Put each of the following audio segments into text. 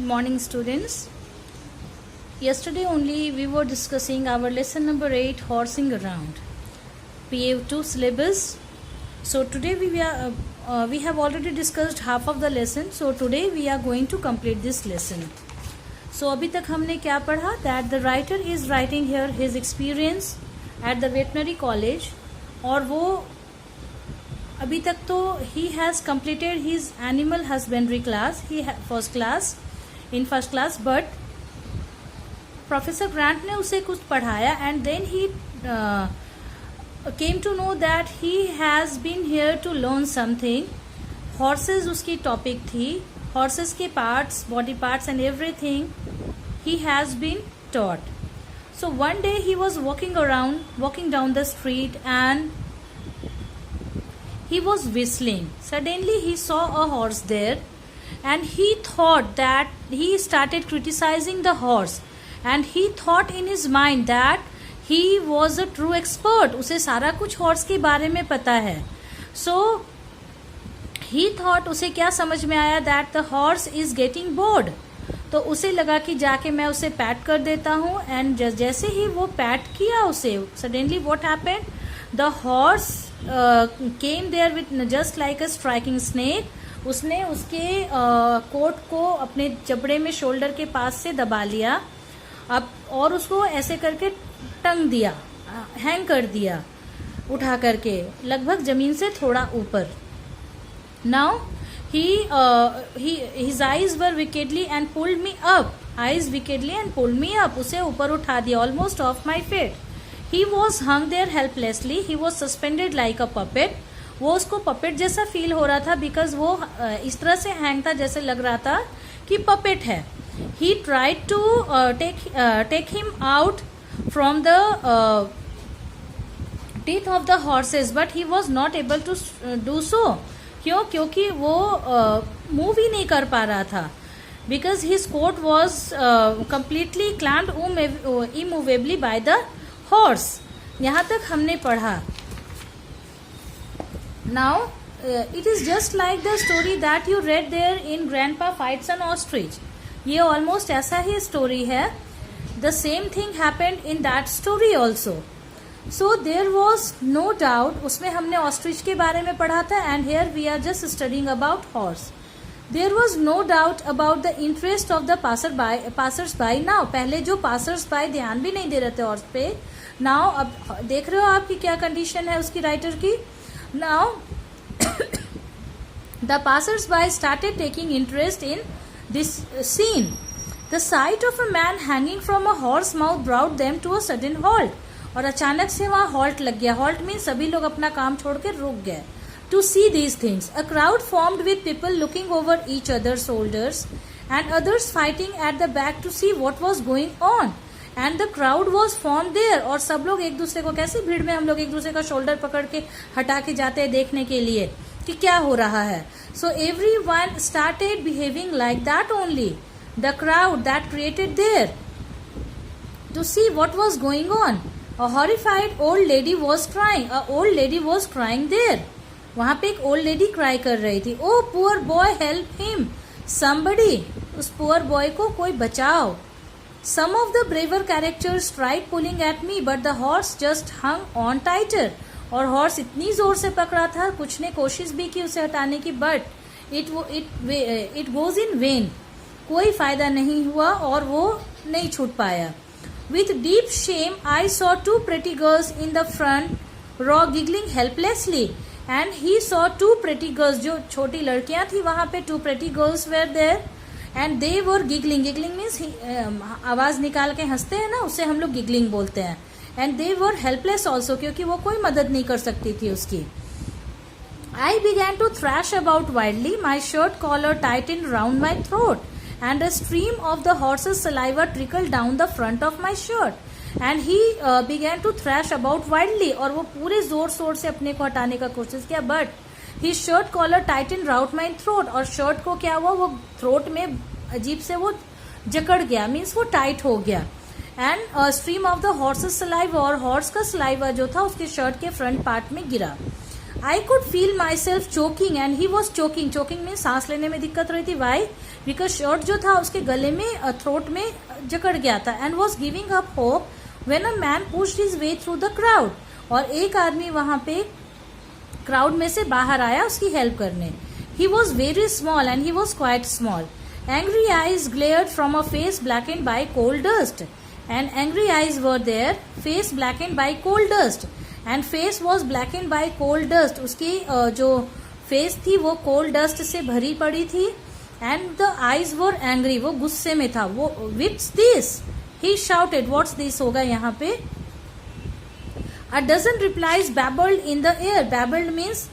Morning, students. Yesterday only we were discussing our lesson number 8, horsing around, PA2 syllabus. So today we have already discussed half of the lesson. So today we are going to complete this lesson. So अभी तक हमने क्या पढ़ा? That the writer is writing here his experience at the veterinary college, और वो अभी तक तो he has completed his animal husbandry class, in first class, but Professor Grant ने उसे कुछ पढ़ाया and then he came to know that he has been here to learn something. Horses उसकी topic थी, horses के parts, body parts and everything he has been taught. So one day he was walking down the street and he was whistling. Suddenly he saw a horse there and he thought that he started criticizing the horse, and he thought in his mind that he was a true expert. उसे सारा कुछ horse के बारे में पता है. So he thought, उसे क्या समझ में आया, that the horse is getting bored. तो उसे लगा कि जाके मैं उसे पैट कर देता हूँ, and जैसे ही वो पैट किया उसे, suddenly what happened, the horse came there with just like a striking snake. उसने उसके कोट को अपने जबड़े में शोल्डर के पास से दबा लिया अब, और उसको ऐसे करके टंग दिया, हैंग कर दिया उठा करके लगभग जमीन से थोड़ा ऊपर. Now his eyes were wickedly and pulled me up. उसे ऊपर उठा दिया, almost off my feet. He was hung there helplessly. He was suspended like a puppet. वो उसको पपेट जैसा फील हो रहा था, बिकॉज वो इस तरह से हैंग था जैसे लग रहा था कि पपेट है. He tried to take him out from the teeth of the horses, but he was not able to do so. क्यों? क्योंकि वो मूव ही नहीं कर पा रहा था, because his coat was completely clamped immovably by the horse. यहाँ तक हमने पढ़ा. Now it is just like the story that you read there in Grandpa Fights an Ostrich. ये almost ऐसा ही story है. The same thing happened in that story also. So there was no doubt. उसमें हमने ostrich के बारे में पढ़ा था, and here we are just studying about horse. There was no doubt about the interest of the passers-by. Now पहले जो passers-by ध्यान भी नहीं दे रहे थे horse पे, now अब देख रहे हो आपकी क्या condition है उसकी writer की. Now the passers-by started taking interest in this scene. The sight of a man hanging from a horse mouth brought them to a sudden halt. और अचानक से वहाँ halt लग गया. Halt means सभी लोग अपना काम छोड़ के रुक गए. To see these things, a crowd formed with people looking over each other's shoulders and others fighting at the back to see what was going on. And the crowd was formed there. और सब लोग एक दूसरे को, कैसे भीड़ में हम लोग एक दूसरे का शोल्डर पकड़ के हटा के जाते हैं देखने के लिए कि क्या हो रहा है. So everyone started behaving like that only. The crowd that created there to see what was going on. A horrified old lady was crying. A old lady was crying there. वहाँ पे एक old lady cry कर रही थी. Oh poor boy, help him. Somebody, उस poor boy को कोई बचाओ. Some of the braver characters tried pulling at me, but the horse just hung on tighter. और हॉर्स इतनी जोर से पकड़ा था, कुछ ने कोशिश भी की उसे हटाने की, but it goes in when. कोई फायदा नहीं हुआ और वो नहीं छूट पाया. With deep shame, I saw two pretty girls in the front row giggling helplessly. And he saw two pretty girls, जो छोटी लड़कियां थी वहां पे, two pretty girls were there. And they were giggling. Giggling means आवाज निकाल के हंसते हैं ना, उसे हम लोग giggling बोलते हैं. And they were helpless also, क्योंकि वो कोई मदद नहीं कर सकती थी उसकी. I began to thrash about wildly. My shirt collar tightened round my throat, and a stream of the horse's saliva trickled down the front of my shirt. And he began to thrash about wildly. और वो पूरे जोर शोर से अपने को हटाने का कोशिश किया, but his shirt collar tightened round my throat. और शर्ट को क्या हुआ, वो थ्रोट में अजीब से वो जकड़ गया, मीन्स वो टाइट हो गया. And stream of the horses saliva, और हॉर्स का सलाइवा जो था उसके शर्ट के फ्रंट पार्ट में गिरा. I could feel myself choking and he was choking. Choking में सांस लेने में दिक्कत रही थी. Why? Because शर्ट जो था उसके गले में थ्रोट में जकड़ गया था. And was giving up hope when a man pushed his way through the crowd. और एक आदमी वहां पे क्राउड में से बाहर आया उसकी हेल्प करने. He was very small and he was quite small. Angry eyes glared from a face blackened by coal dust. And angry eyes were there, face blackened by coal dust. And face was blackened by coal dust. उसकी जो face थी वो कोल dust से भरी पड़ी थी. And the eyes were angry, वो गुस्से में था. वो what's this? He shouted. What's this होगा यहाँ पे? A dozen replies babbled in the air. Babbled means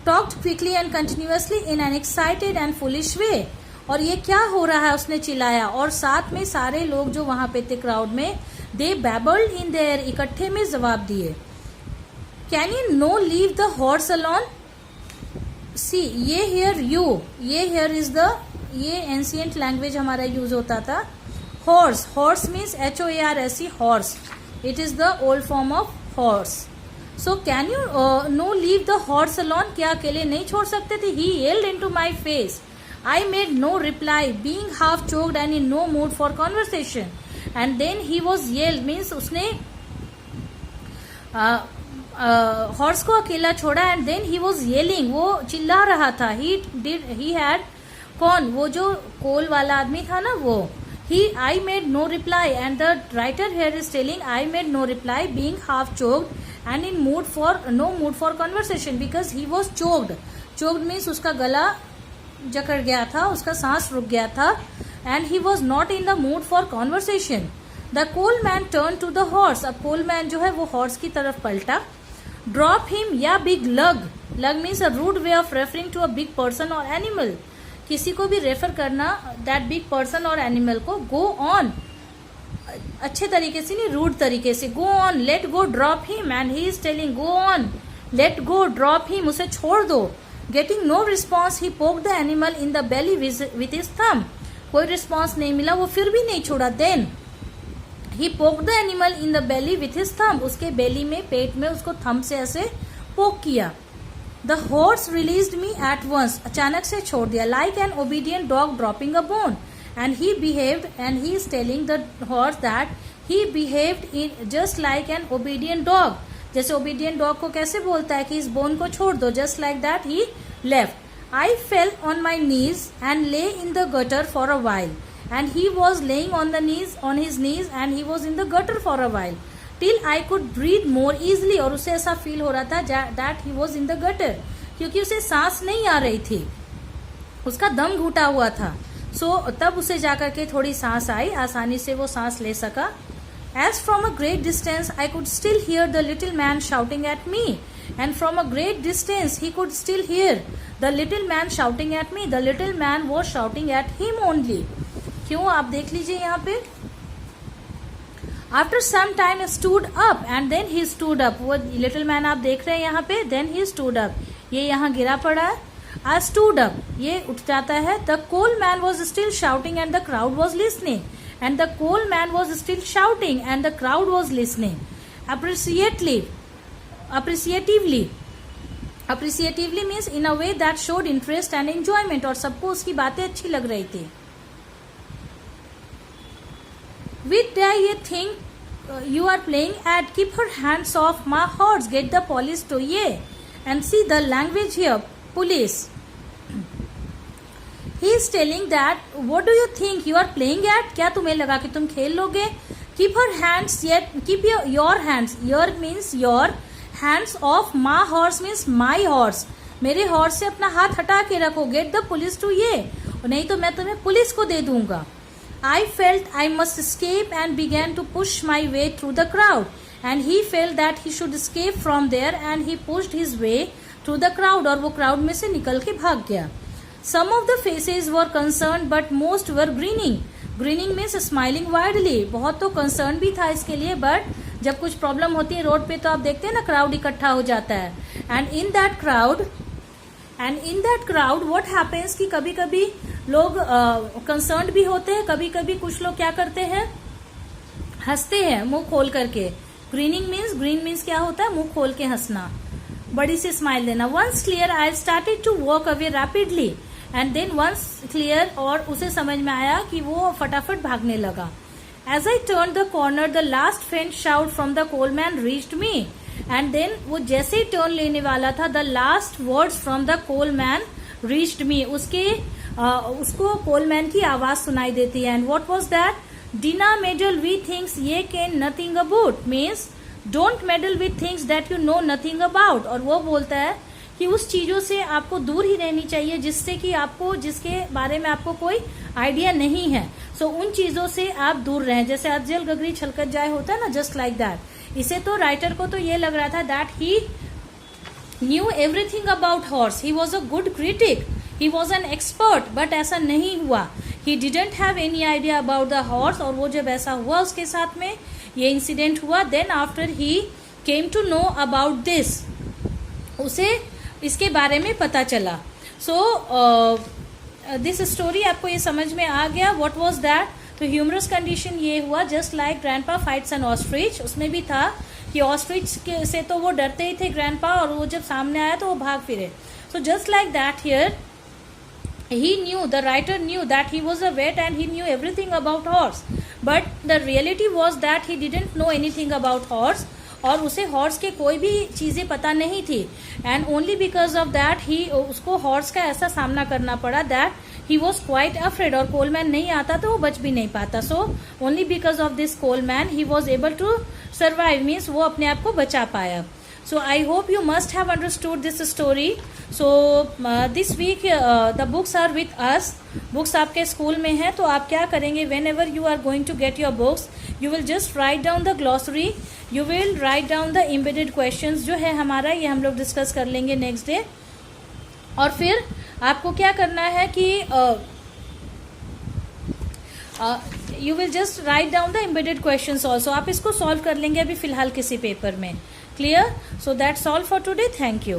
talked quickly and continuously in an excited and foolish way. और ये क्या हो रहा है उसने चिल्लाया. और साथ में सारे लोग जो वहां पे थे क्राउड में, they babbled in the air, इकट्ठे में जवाब दिए. Can you no leave the horse alone? See, ये here you, ये here is the, ये ancient language हमारा यूज होता था. Horse, horse means HORSE, horse. It is the old form of horse. So can you no leave the horse alone? क्या अकेले नहीं छोड़ सकते थे? He yelled into my face. I made no reply, being half choked and in no mood for conversation. And then he was yelled means उसने horse को अकेला छोड़ा. And then he was yelling, वो चिल्ला रहा था. ही हैड कौन, वो जो कोल वाला आदमी था ना वो. I made no reply and the writer here is telling I made no reply being half choked and in mood for no mood for conversation because he was choked. Choked means उसका गला जकड़ गया था, उसका सांस रुक गया था. And he was not in the mood for conversation. The coal man turn to the horse. अब कोल मैन जो है वो हॉर्स की तरफ पलटा. ड्रॉप हिम या big lug. Lug means a rude way of referring to a big person और animal. किसी को भी रेफर करना दैट बिग पर्सन और एनिमल को. गो ऑन, अच्छे तरीके से नहीं, रूड तरीके से. Go on, let go, drop him. And he is telling go on, let go, drop him, उसे छोड़ दो. गेटिंग नो रिस्पॉन्स ही पोक the animal in the belly with his thumb. कोई रिस्पॉन्स नहीं मिला, वो फिर भी नहीं छोड़ा. देन ही पोक the animal in the belly with his thumb. उसके बेली में, पेट में उसको थंब से ऐसे पोक किया. The horse released me at once. अचानक से छोड़ दिया. Like an obedient dog dropping a bone. And he behaved, and he is telling the horse that he behaved in just like an obedient dog. जैसे obedient dog को कैसे बोलता है कि इस बोन को छोड़ दो. Just like that he left. I fell on my knees and lay in the gutter for a while. And he was laying on his knees and he was in the gutter for a while till I could breathe more easily. और उसे ऐसा feel हो रहा था that he was in the gutter, क्योंकि उसे सांस नहीं आ रही थी, उसका दम घुटा हुआ था. तब उसे जाकर के थोड़ी सांस आई, आसानी से वो सांस ले सका. As from a great distance I could still hear the little man shouting at me. And from a great distance he could still hear the little man shouting at me. The little man was shouting at him only. क्यों, आप देख लीजिए यहाँ पे. After some time stood up and then he stood up. वो little man आप देख रहे हैं यहाँ पे. देन ही स्टूड अप, ये यहाँ गिरा पड़ा है. आई स्टूड अप, ये उठ जाता है. The coal man was still shouting and the crowd was listening. And the coal man was still shouting and the crowd was listening. Appreciatively means in a way that showed interest and enjoyment. और सबको उसकी बातें अच्छी लग रही थी. Which day you think you are playing at? Keep her hands off my horse. Get the police to ye. And see the language here. Police. He is telling that what do you think you are playing at? क्या तुम्हें लगा कि तुम खेल लोगे? Keep her hands yet. Keep your hands. Your means your hands off. My horse means my horse. मेरे horse से अपना हाथ हटा के रखो. Get the police to ye. नहीं तो मैं तुम्हें पुलिस को दे दूंगा. I felt I must escape and began to push my way through the crowd. And he felt that he should escape from there and he pushed his way through the crowd. और वो crowd में से निकल के भाग गया. Some of the faces were concerned but most were grinning. Grinning means smiling widely. बहुत तो concern भी था इसके लिए, but जब कुछ problem होती है रोड पे तो आप देखते हैं ना crowd इकट्ठा हो जाता है. And in that crowd what happens कि कभी कभी लोग कंसर्न भी होते हैं, कभी कभी कुछ लोग क्या करते हैं, हंसते हैं मुंह खोल करके. ग्रीन मीन्स क्या होता है, मुंह खोल के हंसना. बड़ी सी स्माइल देना. Once clear I started to walk away rapidly and then once clear, और उसे समझ में आया कि वो फटाफट भागने लगा. As I turn the corner the last faint shout from the coalman reached me and then वो जैसे ही टर्न लेने वाला था, the last words from the coalman reached me, उसको कोलमैन की आवाज सुनाई देती है. And what was that? Dinna meddle with things ye ken nothing about, means don't meddle with things that you know nothing about. और वो बोलता है कि उस चीजों से आपको दूर ही रहनी चाहिए जिसके बारे में आपको कोई आइडिया नहीं है. सो उन चीजों से आप दूर रहें. जैसे अज्जल गगरी छलकत जाए होता है ना, जस्ट लाइक दैट. इसे तो राइटर को तो ये लग रहा था that he new everything about horse, he was a good critic, he was an expert, but ऐसा नहीं हुआ. He didn't have any idea about the horse. और वो जब ऐसा हुआ उसके साथ में ये इंसिडेंट हुआ, then after he came to know about this, उसे इसके बारे में पता चला. सो दिस स्टोरी आपको ये समझ में आ गया. What was that? तो ह्यूमरस कंडीशन ये हुआ, just like grandpa fights N ostrich. उसमें भी था कि ऑस्ट्रिच से तो वो डरते ही थे ग्रैंडपा, और वो जब सामने आया तो वो भाग फिरे. So just like that here he knew, the writer knew that he was a vet and he knew everything about horse, but the reality was that he didn't know anything about horse, और उसे horse के कोई भी चीजें पता नहीं थी. And only because of that उसको हॉर्स का ऐसा सामना करना पड़ा that he was quite afraid. और कोलमैन नहीं आता तो वो बच भी नहीं पाता. So only because of this coalman he was able to survive, means वो अपने आप को बचा पाया. So I hope you must have understood this story. So this week the books are with us. Books आपके स्कूल में हैं, तो आप क्या करेंगे? Whenever you are going to get your books, you will just write down the glossary. You will write down the embedded questions जो है हमारा, ये हम लोग डिस्कस कर लेंगे नेक्स्ट डे. और फिर आपको क्या करना है कि you will just write down the embedded questions also. आप इसको सॉल्व कर लेंगे अभी फिलहाल किसी पेपर में. Clear? So that's all for today. Thank you.